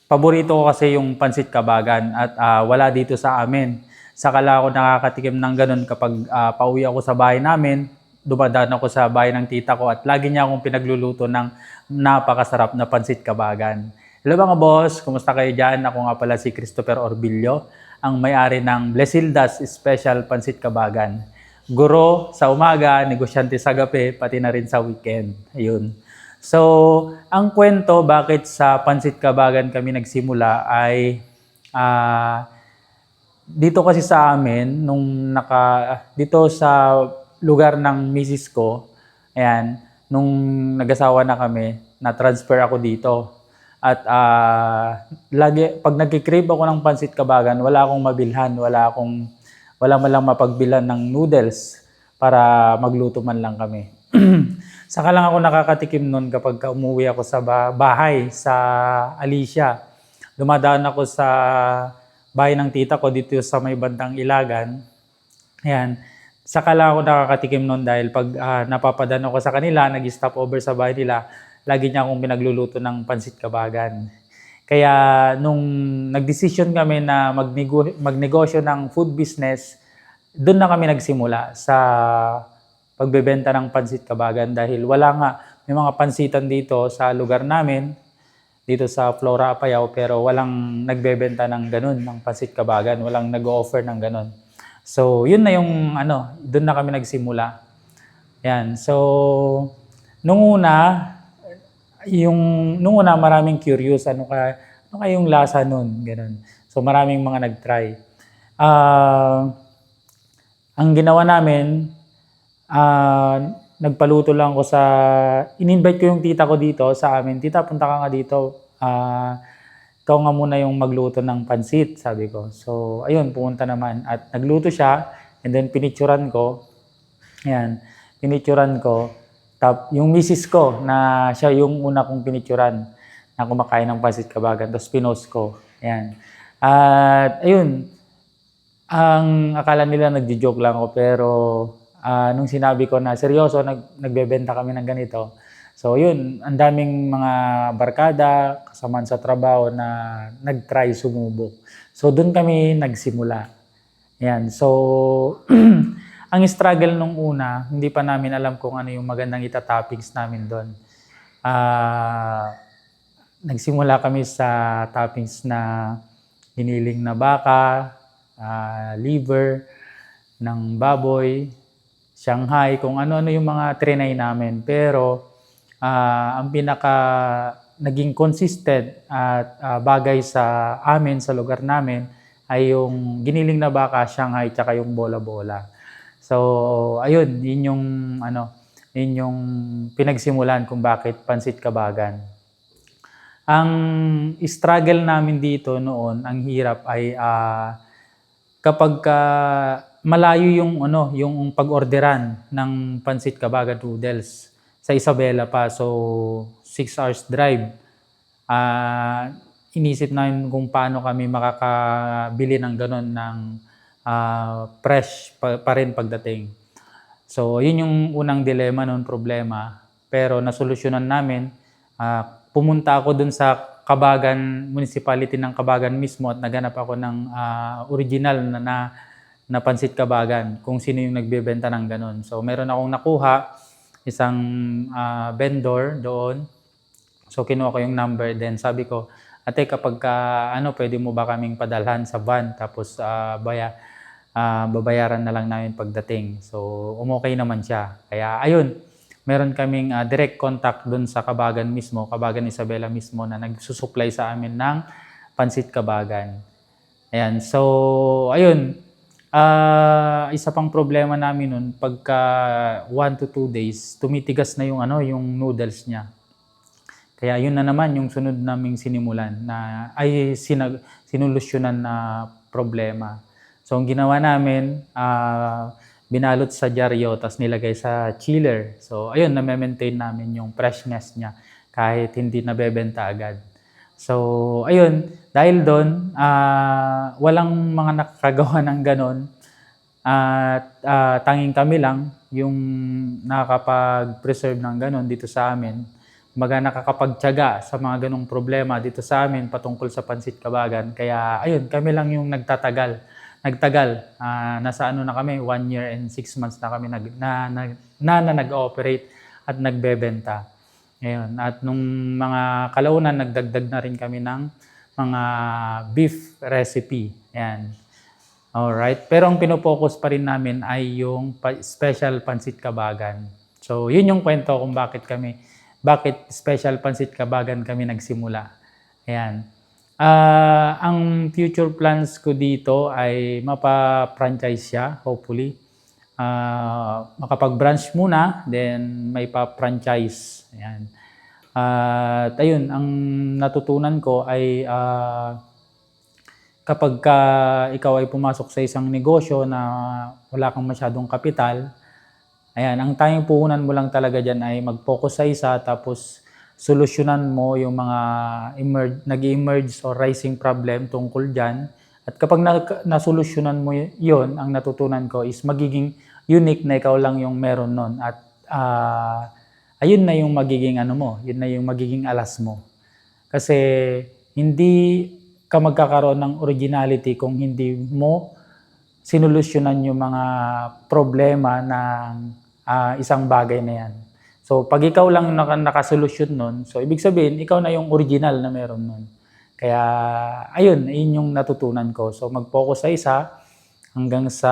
paborito ko kasi yung pansit kabagan at wala dito sa amin. Saka lang ako nakakatikim ng ganun kapag pauwi ako sa bahay namin, dumadaan ako sa bahay ng tita ko at lagi niya akong pinagluluto ng napakasarap na pansit kabagan. Hello mga boss, kumusta kayo dyan? Ako nga pala si Christopher Orbillo, ang may-ari ng Blesildas Special Pansit Kabagan. Guro sa umaga, negosyante sa gabi, pati na rin sa weekend. Ayun. So, ang kwento bakit sa Pansit Kabagan kami nagsimula ay dito kasi sa amin dito sa lugar ng misis ko, ayan, nung nag-asawa na kami, na-transfer ako dito. At lagi pag nagki-crave ako ng Pansit Kabagan, wala akong mabilhan, wala man lang mapagbilhan ng noodles para magluto man lang kami. Saka lang ako nakakatikim nun kapag umuwi ako sa bahay sa Alicia. Dumadaan ako sa bahay ng tita ko dito sa may bandang Ilagan. Ayan. Saka lang ako nakakatikim nun dahil pag napapadaan ako sa kanila, nag-stop over sa bahay nila, lagi niya akong pinagluluto ng Pansit Kabagan. Kaya nung nagdesisyon kami na magnegosyo ng food business, doon na kami nagsimula sa pagbebenta ng Pansit Kabagan dahil may mga pansitan dito sa lugar namin, dito sa Flora Apayao, pero walang nagbebenta ng ganun, ng Pansit Kabagan, walang nag-offer ng ganun. So, yun na yung doon na kami nagsimula. Yan. So, nung una maraming curious, ano kayong lasa nun, ganun. So, maraming mga nag-try. Ang ginawa namin, nagpaluto lang ako in-invite ko yung tita ko dito sa amin. Tita, punta ka nga dito. Ikaw nga muna yung magluto ng pansit, sabi ko. So, ayun, pumunta naman. At nagluto siya, and then pinicturan ko. Ayan, pinicturan ko. Yung misis ko, na siya yung una kong pinicturan na kumakain ng Pansit Kabagan. Tapos pinost ko. Ayan. At ayun, ang akala nila nagjo-joke lang ako, pero nung sinabi ko na seryoso, nagbebenta kami ng ganito. So yun, ang daming mga barkada, kasamaan sa trabaho na nag-try sumubok. So doon kami nagsimula. Yan. So ang struggle nung una, hindi pa namin alam kung ano yung magandang ita-toppings namin doon. Nagsimula kami sa toppings na hiniling na baka, liver ng baboy, Shanghai, kung ano-ano yung mga trinay namin. Pero ang pinaka naging consistent at bagay sa amin, sa lugar namin, ay yung giniling na baka, Shanghai, tsaka yung bola-bola. So, ayun, yun yung pinagsimulan kung bakit Pansit Kabagan. Ang struggle namin dito noon, ang hirap ay kapag malayo yung pag-orderan ng Pansit Kabagan noodles sa Isabela pa, so 6 hours drive. Inisip namin kung paano kami makakabili ng ganon ng fresh pa rin pagdating. So yun yung unang dilema noon, problema, pero nasolusyonan namin. Pumunta ako dun sa Kabagan, municipality ng Kabagan mismo, at naganap ako ng original na Pansit Kabagan, kung sino yung nagbebenta ng ganon. So meron akong nakuha, isang vendor doon. So kinuha ko yung number, then sabi ko, ate, kapag pwede mo ba kaming padalhan sa van, tapos babayaran na lang namin pagdating. So umokay naman siya. Kaya ayun, meron kaming direct contact doon sa Kabagan mismo, Kabagan Isabela mismo, na nagsusupply sa amin ng Pansit Kabagan. Ayan, so ayun, isa pang problema namin nun, pagka 1 to 2 days, tumitigas na yung noodles niya. Kaya yun na naman yung sunod naming sinimulan sinulusyonan na problema. So ang ginawa namin, binalot sa dyaryo, tapos nilagay sa chiller. So ayun, na-maintain namin yung freshness niya kahit hindi nabebenta agad. So ayun, dahil doon, walang mga nakakagawa ng ganon. At tanging kami lang yung nakakapag-preserve ng ganon dito sa amin. kumbaga nakakapagtiyaga sa mga ganong problema dito sa amin patungkol sa Pansit Kabagan. Kaya ayun, kami lang yung nagtagal. Nasa ano na kami, 1 year and 6 months na kami nag-ooperate at nagbebenta. Ngayon, at nung mga kalaunan, nagdagdag na rin kami ng mga beef recipe. Ayan. Alright. Pero ang pinopokus pa rin namin ay yung special Pansit Kabagan. So, yun yung kwento kung bakit special Pansit Kabagan kami nagsimula. Ayan. Ang future plans ko dito ay mapa-franchise siya, hopefully. Makapag-branch muna, then may pa-franchise. Ayan. At ayun, ang natutunan ko ay kapag ikaw ay pumasok sa isang negosyo na wala kang masyadong kapital, ayan, ang tanging puhunan mo lang talaga dyan ay mag-focus sa isa, tapos solusyonan mo yung mga nag-emerge or rising problem tungkol dyan. At kapag nasolusyonan mo yon, ang natutunan ko is magiging unique na ikaw lang yung meron nun. At ayun na yung magiging yun na yung magiging alas mo. Kasi hindi ka magkakaroon ng originality kung hindi mo sinolusyonan yung mga problema ng isang bagay na yan. So, pag ikaw lang nakasolusyon nun, so ibig sabihin, ikaw na yung original na meron nun. Kaya, ayun yung natutunan ko. So, mag-focus sa isa hanggang sa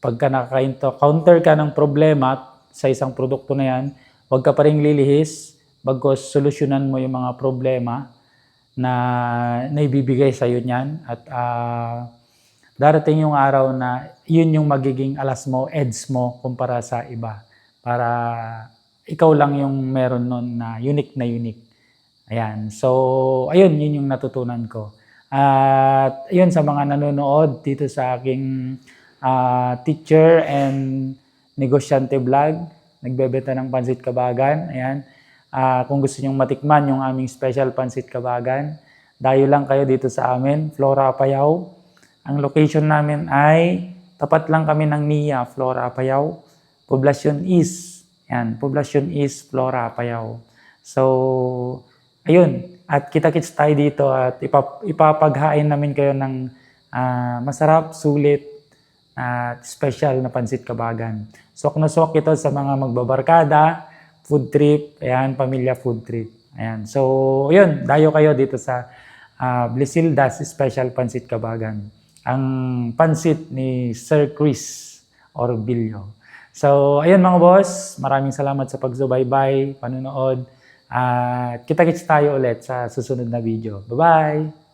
pagka naka-counter ka ng problema sa isang produkto na yan, huwag ka pa rin lilihis, bagos solusyonan mo yung mga problema na naibibigay sa'yo niyan. At darating yung araw na yun yung magiging alas mo, edge mo kumpara sa iba. Para ikaw lang yung meron nun na unique na unique. Ayan. So, ayun, yun yung natutunan ko. At ayun, sa mga nanonood dito sa aking teacher and negosyante vlog, nagbebenta ng Pansit Kabagan. Ayan. Kung gusto nyong matikman yung aming special Pansit Kabagan, dayo lang kayo dito sa amin, Flora Apayao. Ang location namin ay tapat lang kami ng NIA, Flora Apayao. Poblacion East. Yan, Poblacion East, Flora Apayao. So, ayun. At kita-kits tayo dito at ipapaghain namin kayo ng masarap, sulit, at special na Pansit Kabagan. Sok na sok ito sa mga magbabarkada, food trip, ayan, pamilya food trip. Ayan. So, ayun, dayo kayo dito sa Blisilda's Special Pansit Kabagan. Ang pansit ni Sir Chris Orbilio. So, ayun mga boss, maraming salamat sa pagsubaybay, panonood. Kita-kits tayo ulit sa susunod na video. Bye-bye!